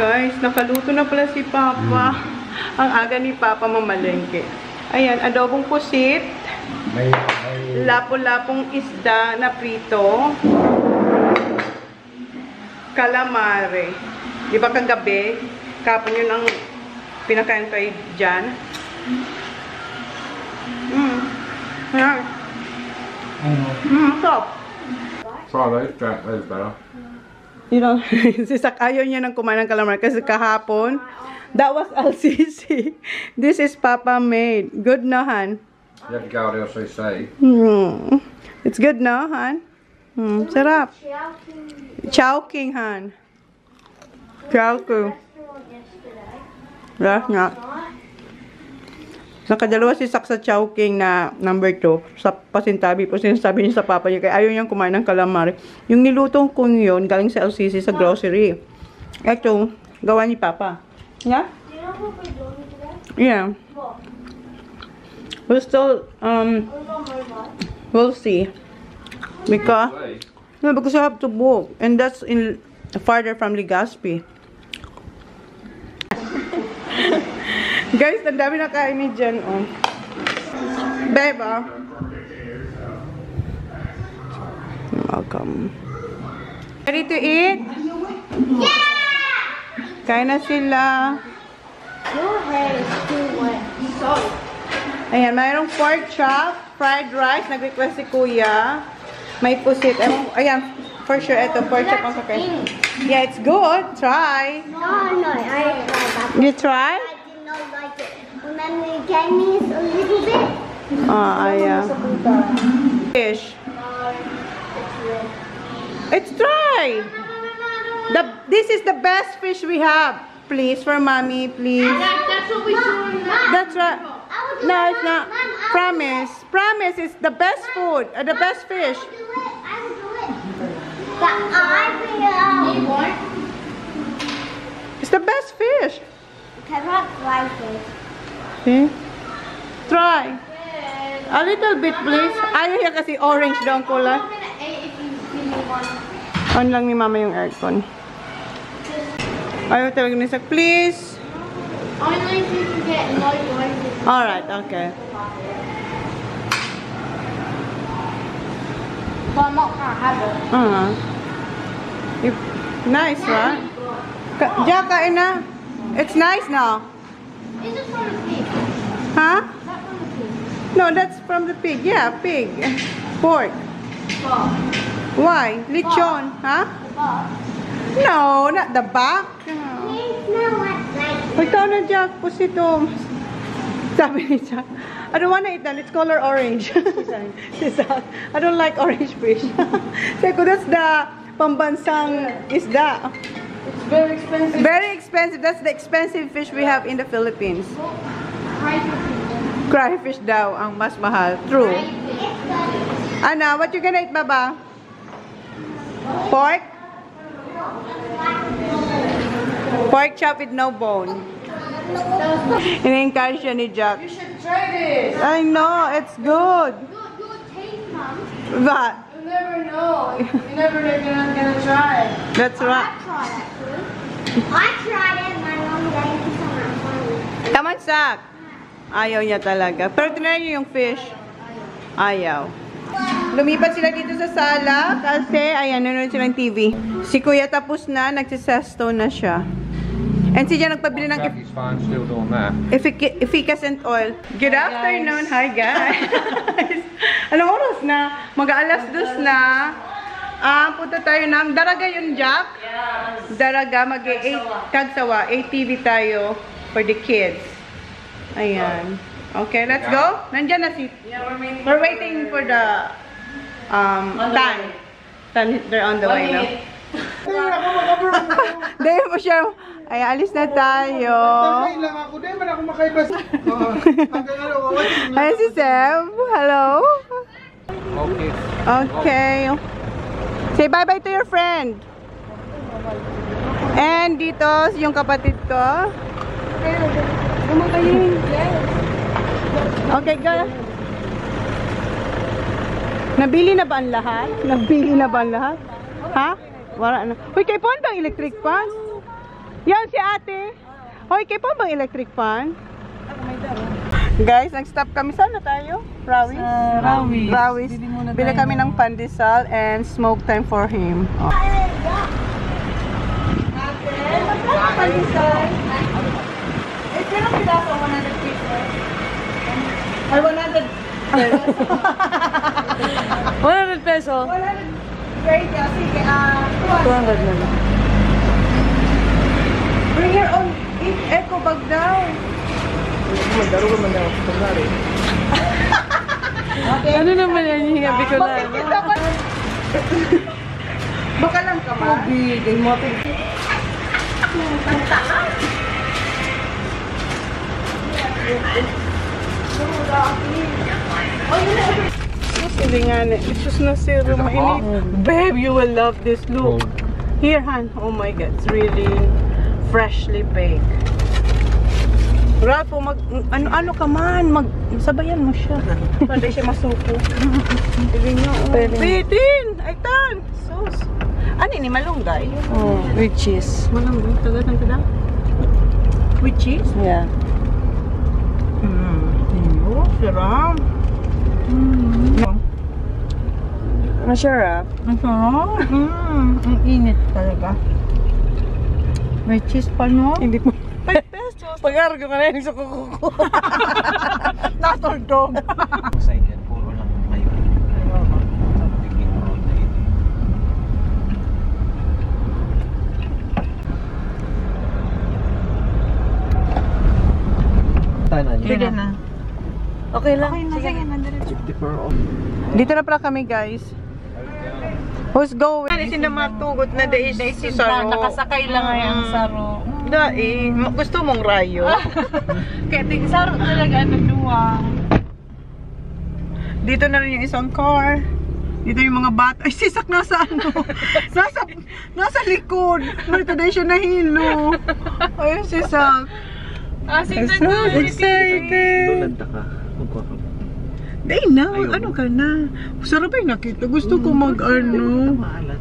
guys, nakaluto na pala si Papa. Ang aga ni Papa mamalengke. Ayan, adobong pusit. Lapo-lapong isda na prito. Calamare. Di ba kagabi? Kapon yun ang pinakain ko dyan. Ayan. Stop. Try those, Jack. Those better. You know, si Sak ayaw niya ng kumain ng calamari kasi kahapon, that was LCC. This is Papa made. Good na, Han? You have to go to LCC. It's good na, Han? Sarap. Chowking, Han. Chowking. Last nga. Nakadalawa si Sak sa Chowking na number 2. Sa pasintabi po, sinasabi niya sa papa niya kaya ayaw niyang kumain ng calamari. Yung nilutong ko yun, galing sa LCC sa grocery. Ito, gawa ni Papa. Yeah? Yeah. We'll still, we'll see. Because I have to book. And that's in farther from Legazpi. Guys, ang dami na kain ni Jen, oh. Beba. Welcome. Ready to eat? Yeah! Kain na sila. Your hair is too wet. Sorry. Ayan, mayroong pork chop, fried rice, nag-request si Kuya. May pusit. Ayan, for sure, ito, pork chop ang kakain. Yeah, it's good. Try. No, I tried that. You try? Like it. And then they gave me a little bit. Yeah. Fish. It's dry. This is the best fish we have. Please, for mommy, please. That's what we do. That's right. No, it's not. Promise. Promise, it's the best food. The best fish. I will do it. But I will. It's the best fish. Cannot fly fish. See? Try. A little bit, please. Ayaw niya kasi orange daw ang kulay. On lang ni Mama yung aircon. Ayaw talaga ni Sak. Please. Only if you can get no orange. Alright, okay. But I'm not gonna have it. Nice, right? Diyan, kain na. It's nice now. Is it from the pig? Huh? Is that from the pig? No, that's from the pig. Yeah, pig. Pork. But Why? Lechon. Huh? the butt. No, not the back. Please no what like Ikaw na, Jack. Pusito. Sabi ni Jack, I don't wanna eat that. It's color orange. She said, I don't like orange fish. Sabi ko, that's the pambansang isda. it's very expensive. Very expensive. That's the expensive fish we have in the Philippines. Crayfish. Crayfish daw ang mas mahal. True. Ana, what you gonna eat, Baba? Pork? Pork chop with no bone. In-encourage siya ni Jack. You should try this. I know, it's good. Good taste, Mom. But, You never know. You never know if you're not gonna try. that's right. I tried actually. I tried it. My mom gave me some at home. Come on, Sak. Ayaw niya talaga. Pero tinayin niyo yung fish. Ayaw. Lumipat sila dito sa sala kasi, ayan, nanonood silang TV. Si Kuya tapos na, nagsisesto na siya. And si Jan nagpabili ng Jackie's fine, still doing that. efficacent oil. Good afternoon. Hi, guys. Anong oras na? Mag-alas 2 na. Punta tayo ng Daraga yun, Jack? Yes. Daraga, mag-8 kagsawa. 8 TV tayo for the kids. Ayan. Okay, let's go. Nandyan na si... We're waiting for the... Tan. Tan, they're on the way now. Dahil mo siya... Ay, alis na tayo. Tagay lang ako. Di man ako makaibas. Ay, si Seb. Hello. Okay. Okay. Say bye-bye to your friend. And dito, yung kapatid ko. Gumagaling. Okay, go. Nabili na ba ang lahat? Nabili na ba ang lahat? Ha? Wala na. Uy, kay Pon bang electric pan? Yan si ate. Hoy, kayo pa bang electric fan? Guys, nag-stop kami. Saan na tayo? Rawis? Rawis. Rawis. Bili kami ng pandesal and smoke time for him. Oh. Pandesal. Eh, pero pidaso, 100 pesos. Ay, 100 pesos. 100 peso. 100 Great, sige, 200 na lang. Bring your own eco bag daw. Magdaro ka man daw. Pagdari. Ano naman yan yung hinabi ko lang? Makikita ka. Baka lang ka ma. Bigay mo. Hindi nga na. It's just na zero mainit. Babe, you will love this. Look. Here, Han. Oh my God. It's really freshly baked. Ralph, ano ka man. Sabayan mo siya. Para siya masuko. Pwede nga. Pwedin. Ay, tan. Sus. Ano ini? Malunggay? Oh, with cheese. Malunggay. Tagatang tada? With cheese? Yeah. Oh, sarap. Masarap. Ang sarap. Ang init talaga. May cheese pa, no? Hindi mo. 5 pesos. Pag-argo ka na yun sa kukuko. Naturdog. Side yan, puro lang may tigil road na ito. Tanan niya. Sige na. Okay lang. Sige na. 54 off. Dito na pala kami, guys. Who's going? Ano sinamatugot na dahil si Saro? Nakasakay lang ang saro. Dahil, gusto mong rayo? Kaya ting saro talaga ano duwang. Dito na rin yung isang car. Dito yung mga bata. Ay, sisak nasa ano? nasa likod. Marita dahil siya nahilo. Ay, sisak. I'm so excited. Lulanta ka. Magkuha ka. Dahil na, ano ka na? Sarap ay nakita. Gusto ko mag-ano. Maalat.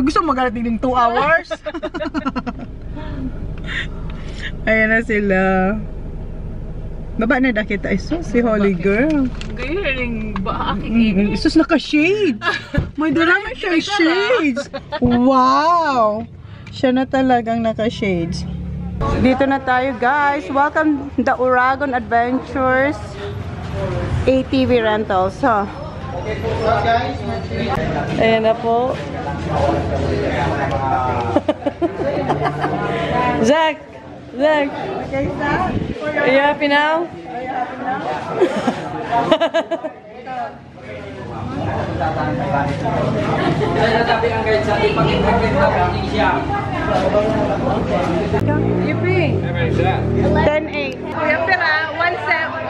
Gusto mo mag-arating ng 2 hours? Ayan na sila. Baba na nakita. Isus, si Holy Girl. Galing ba aking Isus, naka-shades. May dala na siya shades. Wow! Siya na talagang naka-shades. Dito na tayo, guys. Welcome to the Uragon Adventures ATV Rentals. Huh? Ayan na po. Zach! Zach! Okay, Zach? Are you happy now? You pay. How many is that? 10-8. Kuya, pera, 1-7.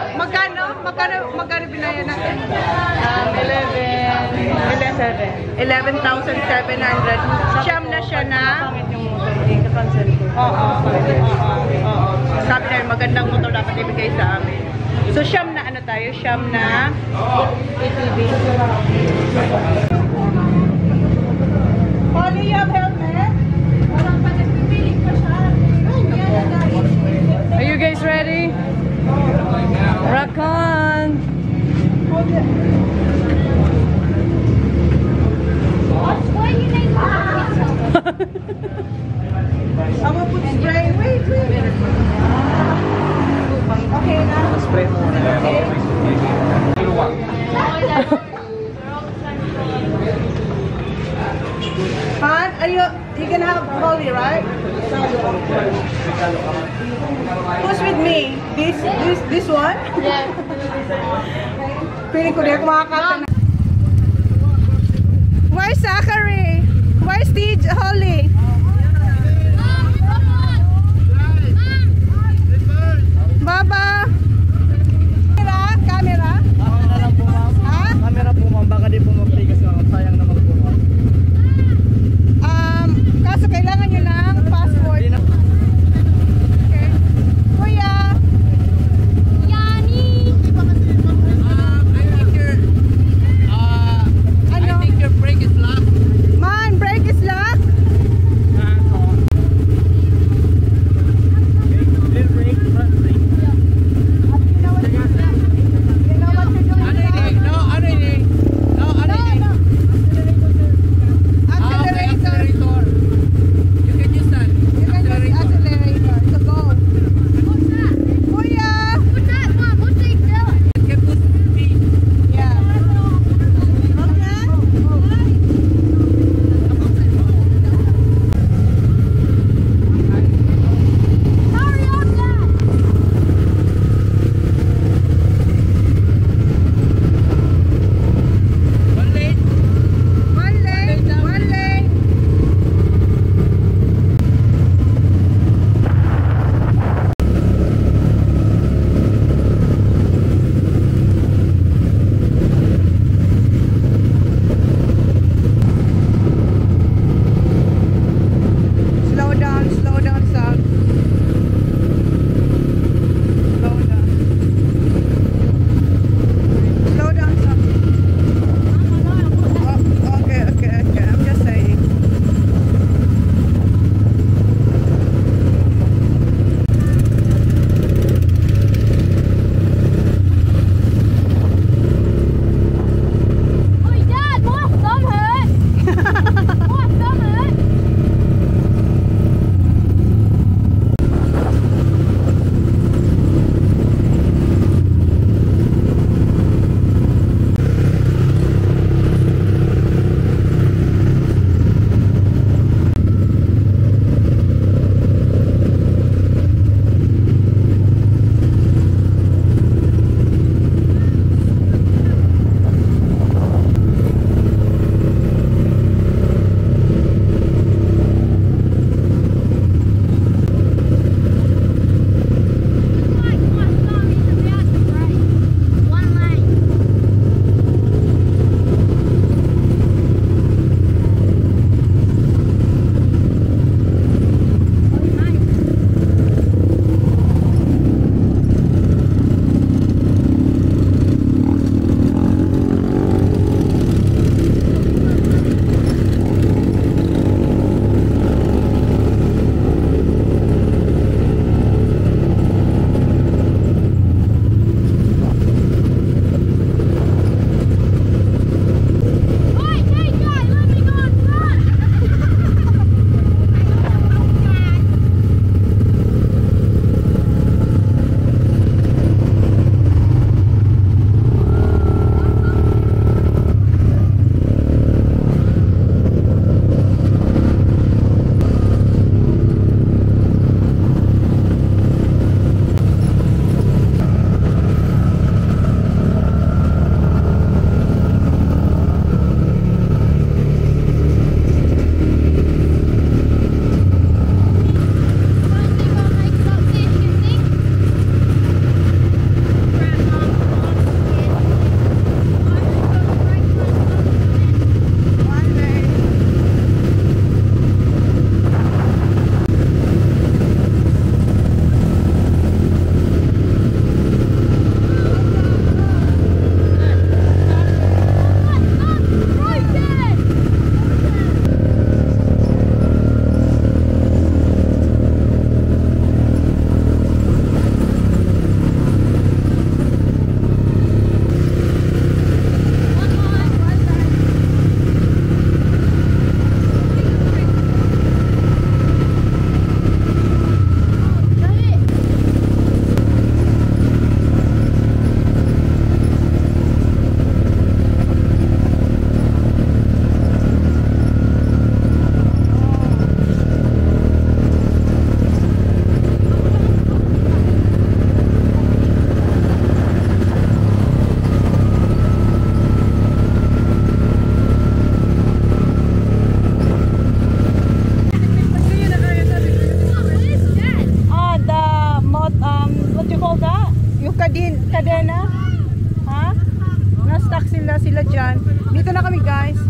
Magkano binayan natin? 11,700. Siyam na siya na. Oo. Sabi namin, magandang motor dapat ibigay sa amin. So, siyam na ano tayo? Siyam na ATV. Holly, you have helmet? Walang pa nagpipiling pa siya. Are you guys ready? Rock on! Why you make I'm gonna put spray. Wait. Okay na. Spray mo na. Han, you can have Holly, right? Who's with me? This one? Yeah. Piling ko na ako makakata na. Where's Zachary? Where's Steve? Holly? Baba! Camera? Ha? Camera po ma'am, baka di po ma-play kasi sayang naman po ma'am. Kaso kailangan nyo ng passport. Okay. Kuya! Yanni. Ano? Your brake is locked. Man, brake is locked? kadena? Ha? Na-stuck sila dyan. Dito na kami guys.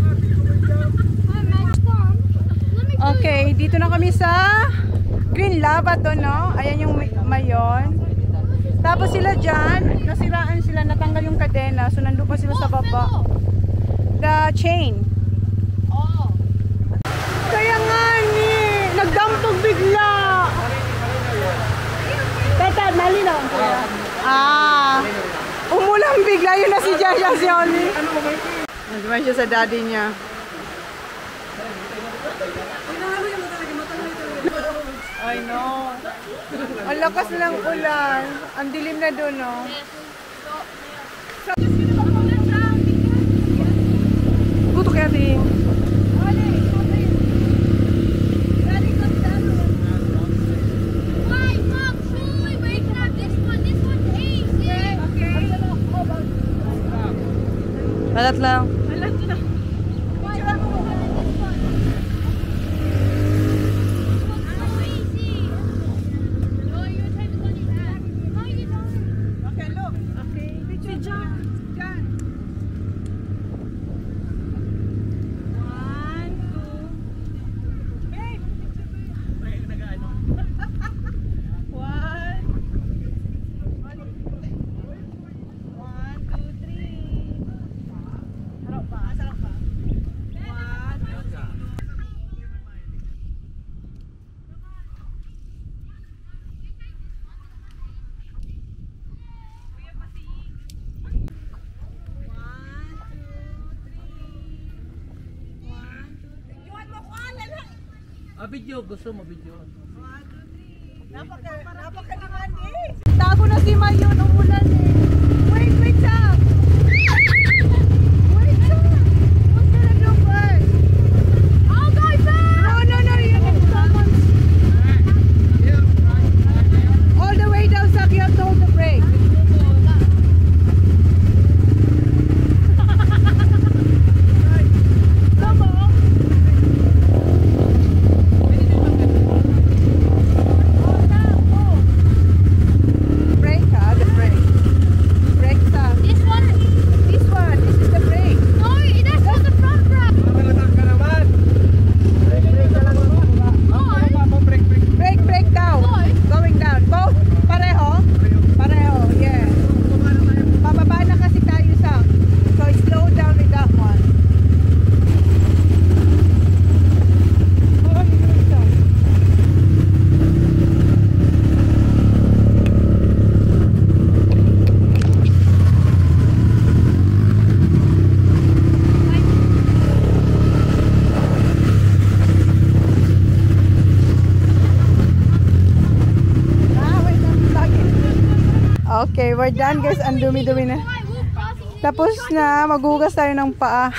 Okay, dito na kami sa Green Lava to, no? Ayan yung mayon. Tapos sila dyan, nasiraan sila, natanggal yung kadena. So nandun pa sila sa baba. The chain. Kaya nga ni, nagdampog bigla. Tata, malinaw. Umulang bigla, yun na si Jasha, si Oli. Nagduman siya sa daddy niya. I know. Ang lakas ng ulan. Ang dilim na doon, no? Buto kaya rin. Alat lang. Video, gusto mo video? Napakaliman eh. Tago na si Mayon, umulan eh. Wait, Sam. Wait, Sam. What's gonna do first? I'll go first. No, you have to someone. All the way down, Sam, you have to hold the brake. Come on. Okay, we're done guys. Ang dumi-dumi na. Tapos na, maghugas tayo ng paa.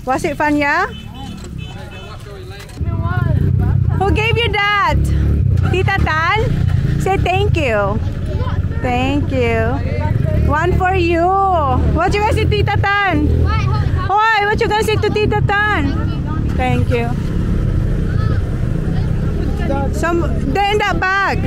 Was it fun, yeah? Who gave you that? Tita Tan? Say thank you. Thank you. One for you. What you guys say, Tita Tan? Why? What you gonna say to Tita Tan? Thank you. They're in that bag.